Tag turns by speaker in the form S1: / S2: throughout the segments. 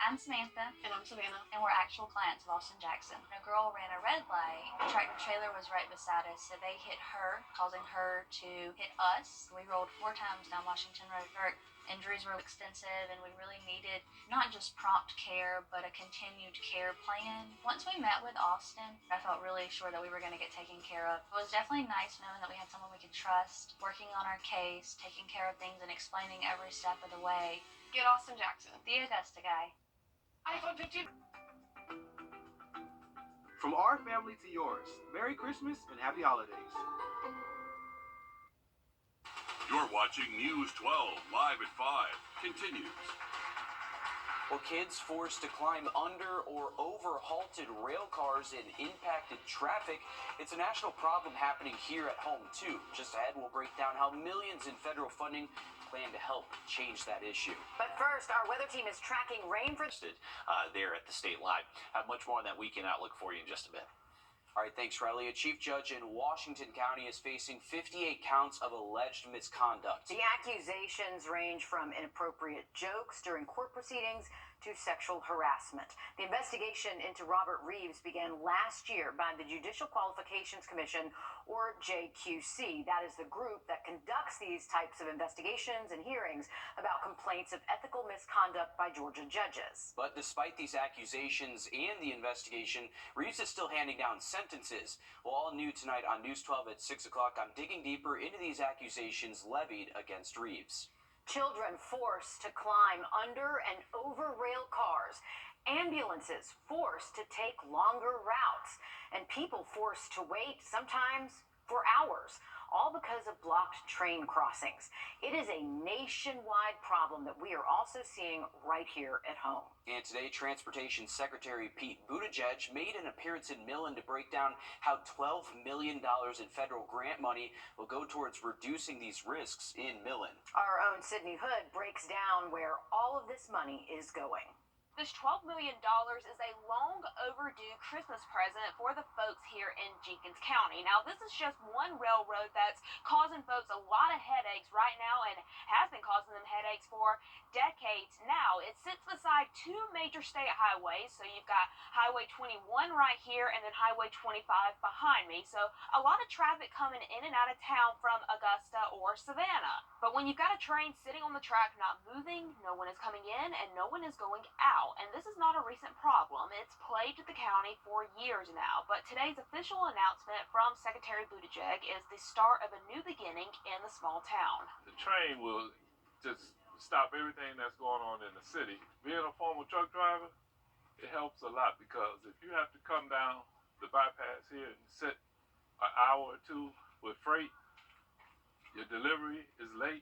S1: I'm Samantha.
S2: And I'm Savannah.
S1: And we're actual clients of Austin Jackson. A girl ran a red light. A tractor trailer was right beside us, so they hit her, causing her to hit us. We rolled 4 times down Washington Road. Our injuries were extensive, and we really needed not just prompt care, but a continued care plan. Once we met with Austin, I felt really sure that we were going to get taken care of. It was definitely nice knowing that we had someone we could trust, working on our case, taking care of things, and explaining every step of the way.
S2: Get Austin Jackson.
S1: The Augusta guy.
S2: iPhone 15.
S3: From our family to yours, Merry Christmas and Happy Holidays.
S4: You're watching News 12 live at 5. Continues.
S5: Well, kids forced to climb under or over halted rail cars in impacted traffic. It's a national problem happening here at home, too. Just ahead, we'll break down how millions in federal funding plan to help change that issue.
S6: But first, our weather team is tracking rain for
S7: there at the state line. Have much more on that weekend outlook for you in just a bit.
S5: All right, thanks, Riley. A chief judge in Washington County is facing 58 counts of alleged misconduct.
S6: The accusations range from inappropriate jokes during court proceedings to sexual harassment. The investigation into Robert Reeves began last year by the Judicial Qualifications Commission, or JQC. That is the group that conducts these types of investigations and hearings about complaints of ethical misconduct by Georgia judges.
S5: But despite these accusations and the investigation, Reeves is still handing down sentences. Well, all new tonight on News 12 at 6 o'clock, I'm digging deeper into these accusations levied against Reeves.
S6: Children forced to climb under and over rail cars, ambulances forced to take longer routes, and people forced to wait, sometimes for hours, all because of blocked train crossings. It is a nationwide problem that we are also seeing right here at home.
S5: And today, Transportation Secretary Pete Buttigieg made an appearance in Millen to break down how $12 million in federal grant money will go towards reducing these risks in Millen.
S6: Our own Sydney Hood breaks down where all of this money is going.
S2: This $12 million is a long overdue Christmas present for the folks here in Jenkins County. Now, this is just one railroad that's causing folks a lot of headaches right now and has been causing them headaches for decades now. It sits beside 2 major state highways. So you've got Highway 21 right here and then Highway 25 behind me. So a lot of traffic coming in and out of town from Augusta or Savannah. But when you've got a train sitting on the track not moving, no one is coming in and no one is going out. And this is not a recent problem. It's plagued the county for years now. But today's official announcement from Secretary Buttigieg is the start of a new beginning in the small town.
S8: The train will just stop everything that's going on in the city. Being a former truck driver, it helps a lot because if you have to come down the bypass here and sit an hour or 2 with freight, your delivery is late,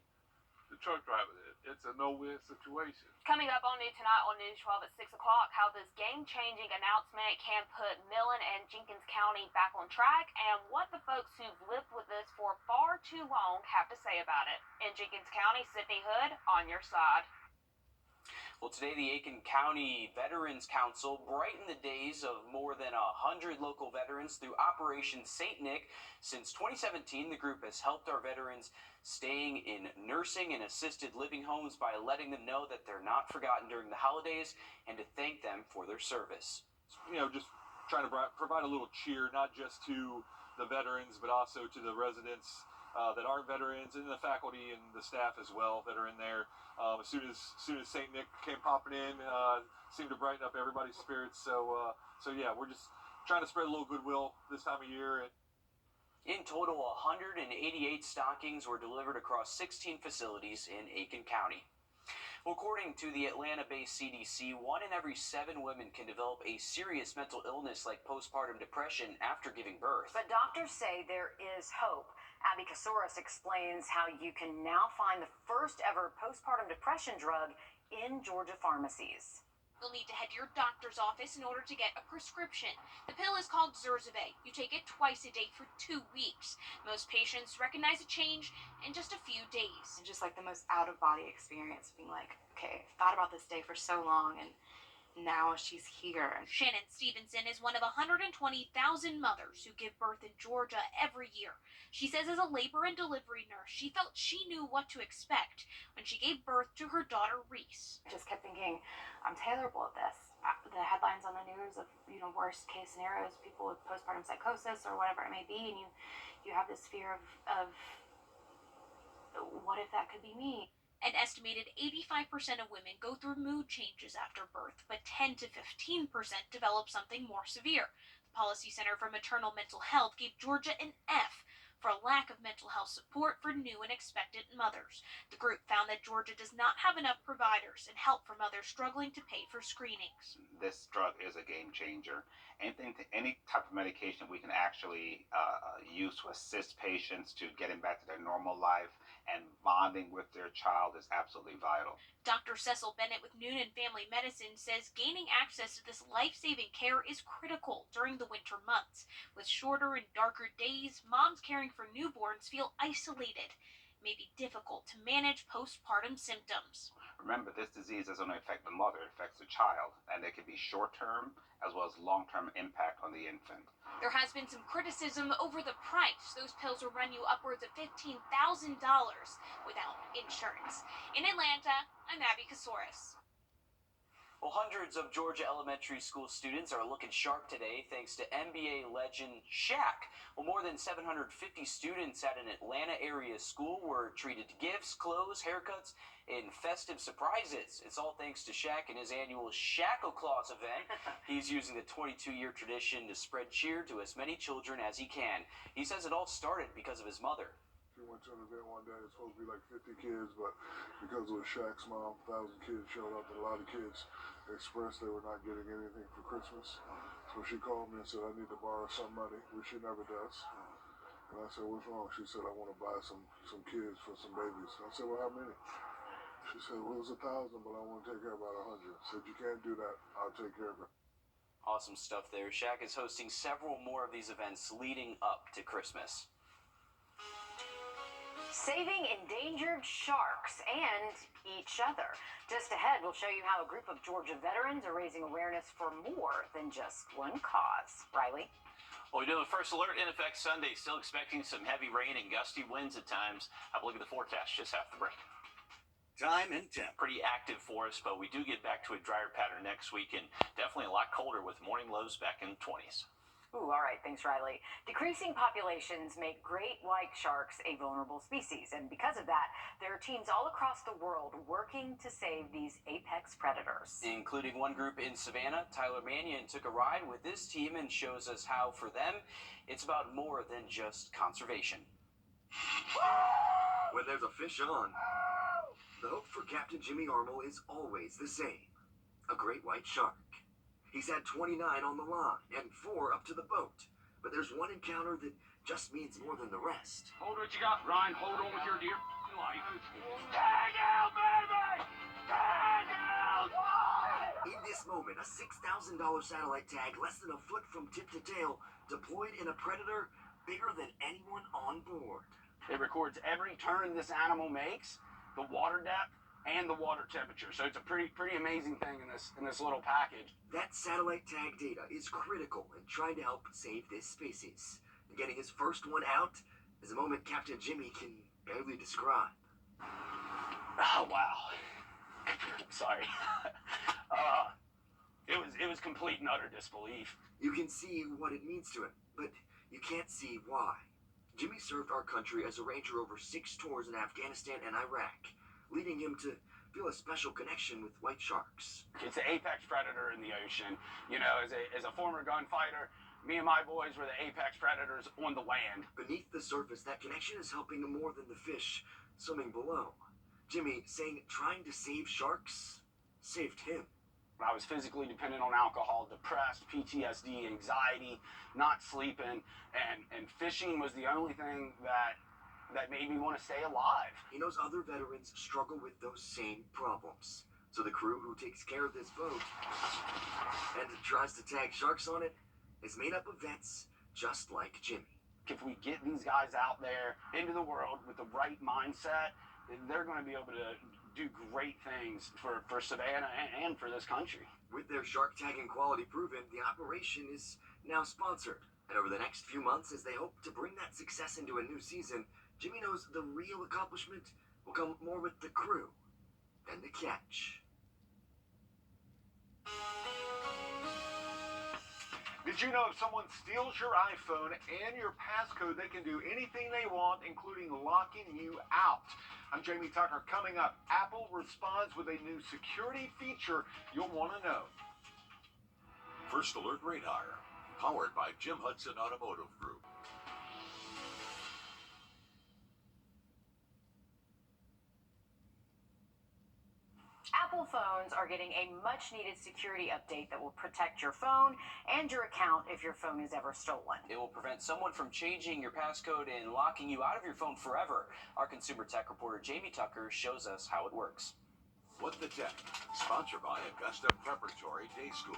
S8: the truck driver, it's a no-win situation.
S2: Coming up on New Tonight on News 12 at 6 o'clock, how this game-changing announcement can put Millen and Jenkins County back on track and what the folks who've lived with this for far too long have to say about it. In Jenkins County, Sydney Hood, on your side.
S5: Well, today the Aiken County Veterans Council brightened the days of more than 100 local veterans through Operation St. Nick. Since 2017, the group has helped our veterans staying in nursing and assisted living homes by letting them know that they're not forgotten during the holidays and to thank them for their service.
S9: You know, just trying to provide a little cheer, not just to the veterans, but also to the residents that aren't veterans, and the faculty and the staff as well that are in there. As soon as St. Nick came popping in, seemed to brighten up everybody's spirits. So yeah, we're just trying to spread a little goodwill this time of year.
S5: In total, 188 stockings were delivered across 16 facilities in Aiken County. Well, according to the Atlanta-based CDC, 1 in every 7 women can develop a serious mental illness like postpartum depression after giving birth.
S6: But doctors say there is hope. Abby Kasouras explains how you can now find the first ever postpartum depression drug in Georgia pharmacies.
S10: You'll need to head to your doctor's office in order to get a prescription. The pill is called Wrdw. You take it twice a day for 2 weeks. Most patients recognize a change in just a few days.
S11: Just like the most out-of-body experience, being like, okay, I've thought about this day for so long, and now she's here.
S10: Shannon Stevenson is one of 120,000 mothers who give birth in Georgia every year. She says as a labor and delivery nurse, she felt she knew what to expect when she gave birth to her daughter, Reese.
S11: I just kept thinking, I'm terrible at this. The headlines on the news of, worst case scenarios, people with postpartum psychosis or whatever it may be, and you have this fear of what if that could be me?
S10: An estimated 85% of women go through mood changes after birth, but 10 to 15% develop something more severe. The Policy Center for Maternal Mental Health gave Georgia an F for a lack of mental health support for new and expectant mothers. The group found that Georgia does not have enough providers and help for mothers struggling to pay for screenings.
S12: This drug is a game changer. Any type of medication we can actually use to assist patients to getting back to their normal life and bonding with their child is absolutely vital.
S10: Dr. Cecil Bennett with Noonan Family Medicine says gaining access to this life-saving care is critical during the winter months. With shorter and darker days, moms caring for newborns feel isolated. It may be difficult to manage postpartum symptoms.
S12: Remember, this disease doesn't only affect the mother, it affects the child, and there can be short-term as well as long-term impact on the infant.
S10: There has been some criticism over the price. Those pills will run you upwards of $15,000 without insurance. In Atlanta, I'm Abby Kasouris.
S5: Well, hundreds of Georgia elementary school students are looking sharp today thanks to NBA legend Shaq. Well, more than 750 students at an Atlanta area school were treated to gifts, clothes, haircuts, and festive surprises. It's all thanks to Shaq and his annual Shack-O-Claus event. He's using the 22-year tradition to spread cheer to as many children as he can. He says it all started because of his mother.
S13: We went to an event one day, it was supposed to be like 50 kids, but because it was Shaq's mom, 1,000 kids showed up, and a lot of kids expressed they were not getting anything for Christmas. So she called me and said, I need to borrow some money, which she never does. And I said, what's wrong? She said, I want to buy some kids for some babies. I said, well, how many? She said, well, it's 1,000, but I want to take care of about 100. I said, you can't do that. I'll take care of it.
S5: Awesome stuff there. Shaq is hosting several more of these events leading up to Christmas.
S6: Saving endangered sharks and each other. Just ahead, we'll show you how a group of Georgia veterans are raising awareness for more than just one cause. Riley?
S7: Well, we do have a first alert in effect Sunday. Still expecting some heavy rain and gusty winds at times. Have a look at the forecast just after the break.
S4: Time and temp.
S7: Pretty active for us, but we do get back to a drier pattern next week and definitely a lot colder with morning lows back in the 20s.
S6: Ooh, all right. Thanks, Riley. Decreasing populations make great white sharks a vulnerable species, and because of that, there are teams all across the world working to save these apex predators.
S5: Including one group in Savannah. Tyler Mannion took a ride with this team and shows us how, for them, it's about more than just conservation.
S14: When there's a fish on, the hope for Captain Jimmy Armel is always the same. A great white shark. He's had 29 on the line and 4 up to the boat. But there's one encounter that just means more than the rest.
S15: Hold what you got, Ryan. Hold on with your deer. Tag out, baby! Tag out!
S14: In this moment, a $6,000 satellite tag less than a foot from tip to tail deployed in a predator bigger than anyone on board.
S15: It records every turn this animal makes, the water depth, and the water temperature. So it's a pretty amazing thing in this little package.
S14: That satellite tag data is critical in trying to help save this species. And getting his first one out is a moment Captain Jimmy can barely describe.
S15: Oh wow. Sorry. It was complete and utter disbelief.
S14: You can see what it means to him, but you can't see why. Jimmy served our country as a ranger over 6 tours in Afghanistan and Iraq, leading him to feel a special connection with white sharks.
S15: It's an apex predator in the ocean. You know, as a former gunfighter, me and my boys were the apex predators on the land.
S14: Beneath the surface, that connection is helping him more than the fish swimming below. Jimmy saying trying to save sharks saved him.
S15: I was physically dependent on alcohol, depressed, PTSD, anxiety, not sleeping, and fishing was the only thing that made me want to stay alive.
S14: He knows other veterans struggle with those same problems. So the crew who takes care of this boat and tries to tag sharks on it is made up of vets just like Jimmy.
S15: If we get these guys out there into the world with the right mindset, they're going to be able to do great things for Savannah and for this country.
S14: With their shark tagging quality proven, the operation is now sponsored. And over the next few months, as they hope to bring that success into a new season, Jimmy knows the real accomplishment will come more with the crew than the catch.
S9: Did you know if someone steals your iPhone and your passcode, they can do anything they want, including locking you out? I'm Jamie Tucker. Coming up, Apple responds with a new security feature you'll want to know.
S4: First Alert Radar, powered by Jim Hudson Automotive Group.
S6: Apple phones are getting a much-needed security update that will protect your phone and your account if your phone is ever stolen.
S5: It will prevent someone from changing your passcode and locking you out of your phone forever. Our consumer tech reporter Jamie Tucker shows us how it works.
S4: What the Tech, sponsored by Augusta Preparatory Day School.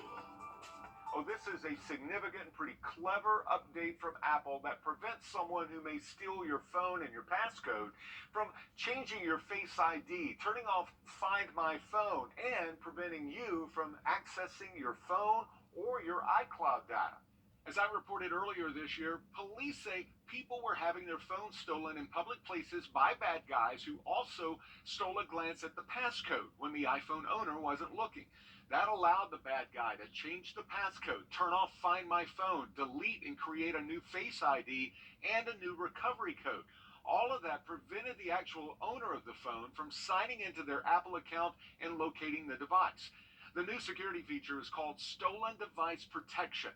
S9: Oh, this is a significant, pretty clever update from Apple that prevents someone who may steal your phone and your passcode from changing your Face ID, turning off Find My Phone, and preventing you from accessing your phone or your iCloud data. As I reported earlier this year, police say people were having their phones stolen in public places by bad guys who also stole a glance at the passcode when the iPhone owner wasn't looking. That allowed the bad guy to change the passcode, turn off Find My Phone, delete and create a new Face ID and a new recovery code. All of that prevented the actual owner of the phone from signing into their Apple account and locating the device. The new security feature is called Stolen Device Protection.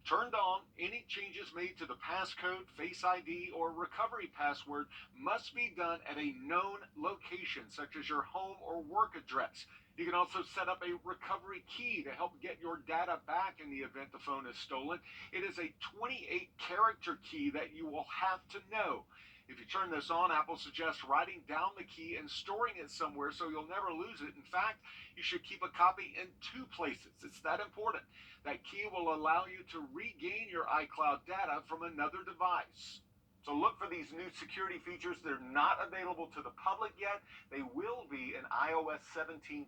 S9: Turned on, any changes made to the passcode, Face ID, or recovery password must be done at a known location, such as your home or work address. You can also set up a recovery key to help get your data back in the event the phone is stolen. It is a 28-character key that you will have to know. If you turn this on, Apple suggests writing down the key and storing it somewhere so you'll never lose it. In fact, you should keep a copy in 2 places. It's that important. That key will allow you to regain your iCloud data from another device. So look for these new security features. They're not available to the public yet. They will be in iOS 17.3.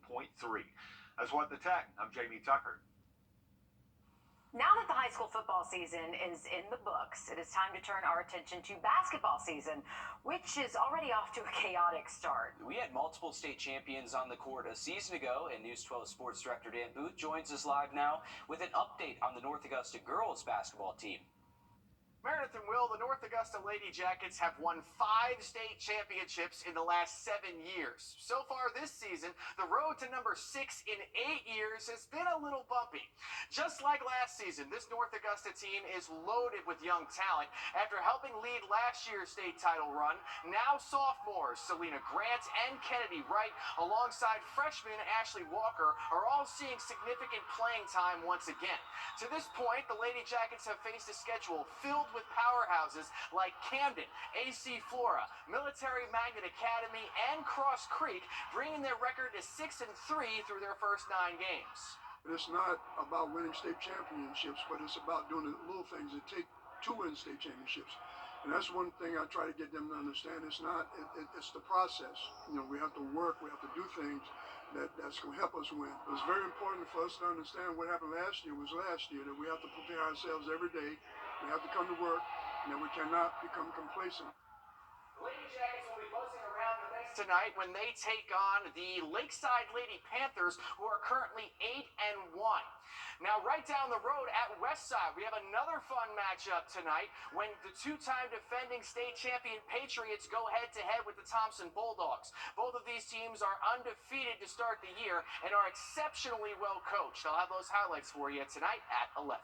S9: That's What the Tech. I'm Jamie Tucker.
S6: Now that the high school football season is in the books, it is time to turn our attention to basketball season, which is already off to a chaotic start.
S5: We had multiple state champions on the court a season ago, and News 12 Sports Director Dan Booth joins us live now with an update on the North Augusta girls basketball team.
S16: Meredith and Will, the North Augusta Lady Jackets have won 5 state championships in the last 7 years. So far this season, the road to number 6 in 8 years has been a little bumpy. Just like last season, this North Augusta team is loaded with young talent. After helping lead last year's state title run, now sophomores Selena Grant and Kennedy Wright, alongside freshman Ashley Walker, are all seeing significant playing time once again. To this point, the Lady Jackets have faced a schedule filled with powerhouses like Camden, AC Flora, Military Magnet Academy, and Cross Creek, bringing their record to 6-3 through their first 9 games.
S13: It's not about winning state championships, but it's about doing the little things that take to win state championships. And that's one thing I try to get them to understand. It's not, it's the process. You know, we have to work, we have to do things that's going to help us win. It's very important for us to understand what happened last year was last year, that we have to prepare ourselves every day. We have to come to work, and that we cannot become complacent.
S16: The Lady Jackets will be buzzing around the bench tonight when they take on the Lakeside Lady Panthers, who are currently 8-1. Now, right down the road at Westside, we have another fun matchup tonight when the 2-time defending state champion Patriots go head-to-head with the Thompson Bulldogs. Both of these teams are undefeated to start the year and are exceptionally well coached. I'll have those highlights for you tonight at 11.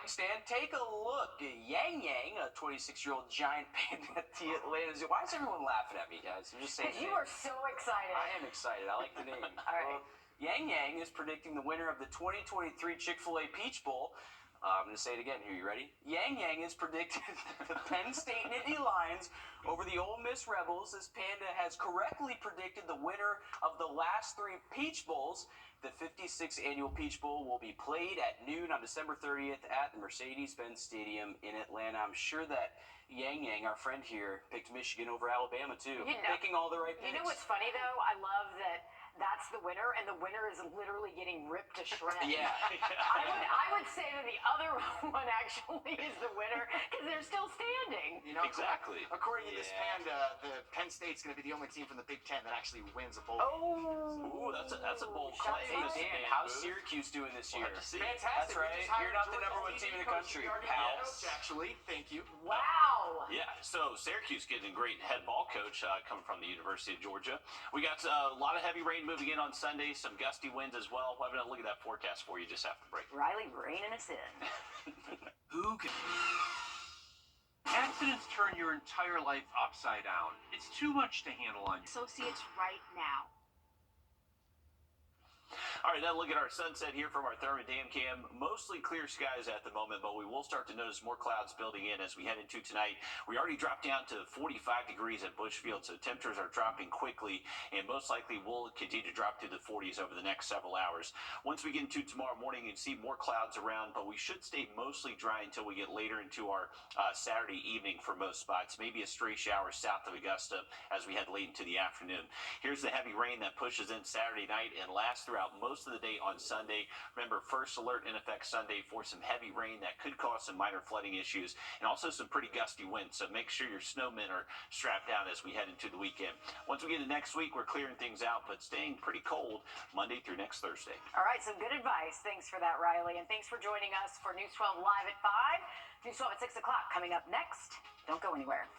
S5: Stan, take a look. Yang Yang, a 26-year-old giant panda at the Atlanta Zoo. Why is everyone laughing at me, guys? I'm just saying.
S6: Because you are so excited.
S5: I am excited. I like the name.
S6: All right.
S5: Yang Yang is predicting the winner of the 2023 Chick-fil-A Peach Bowl. I'm going to say it again here. You ready? Yang Yang has predicted the Penn State Nittany Lions over the Ole Miss Rebels. This Panda has correctly predicted the winner of the last 3 Peach Bowls. The 56th annual Peach Bowl will be played at noon on December 30th at the Mercedes-Benz Stadium in Atlanta. I'm sure that Yang Yang, our friend here, picked Michigan over Alabama, too. Picking all the right picks.
S6: You know what's funny, though? I love that that's the winner, and the winner is literally getting ripped to shreds.
S5: Yeah.
S6: I would say that the other one actually is the winner because they're still standing.
S16: You know,
S7: Exactly.
S16: According to this Panda, the Penn State's going to be the only team from the Big Ten that actually wins a bowl.
S7: Ooh, that's a bold claim.
S6: Shots
S5: Hey,
S6: fired.
S5: man, how's Syracuse doing this year?
S7: We'll have to see.
S16: Fantastic.
S5: That's right.
S16: We just hired
S5: You're not the
S16: Georgia's
S5: number 1
S16: leading
S5: team in the
S16: coach,
S5: country,
S16: the already
S5: pal.
S16: head coach, actually. Thank you.
S6: Wow.
S7: Yeah, so Syracuse getting a great head ball coach coming from the University of Georgia. We got a lot of heavy rain moving in on Sunday, some gusty winds as well. We'll have a look at that forecast for you just after the break.
S6: Riley reining us in.
S17: Who can... Accidents turn your entire life upside down. It's too much to handle on you.
S11: Associates right now.
S7: All right, now look at our sunset here from our Thermal Dam Cam. Mostly clear skies at the moment, but we will start to notice more clouds building in as we head into tonight. We already dropped down to 45 degrees at Bushfield, so temperatures are dropping quickly, and most likely will continue to drop to the 40s over the next several hours. Once we get into tomorrow morning, you can see more clouds around, but we should stay mostly dry until we get later into our Saturday evening for most spots. Maybe a stray shower south of Augusta as we head late into the afternoon. Here's the heavy rain that pushes in Saturday night and lasts throughout most of the day on Sunday. Remember, first alert in effect Sunday for some heavy rain that could cause some minor flooding issues and also some pretty gusty winds. So make sure your snowmen are strapped down as we head into the weekend. Once we get to next week, we're clearing things out, but staying pretty cold Monday through next Thursday.
S6: All right, some good advice. Thanks for that, Riley. And thanks for joining us for News 12 Live at 5. News 12 at 6 o'clock coming up next. Don't go anywhere.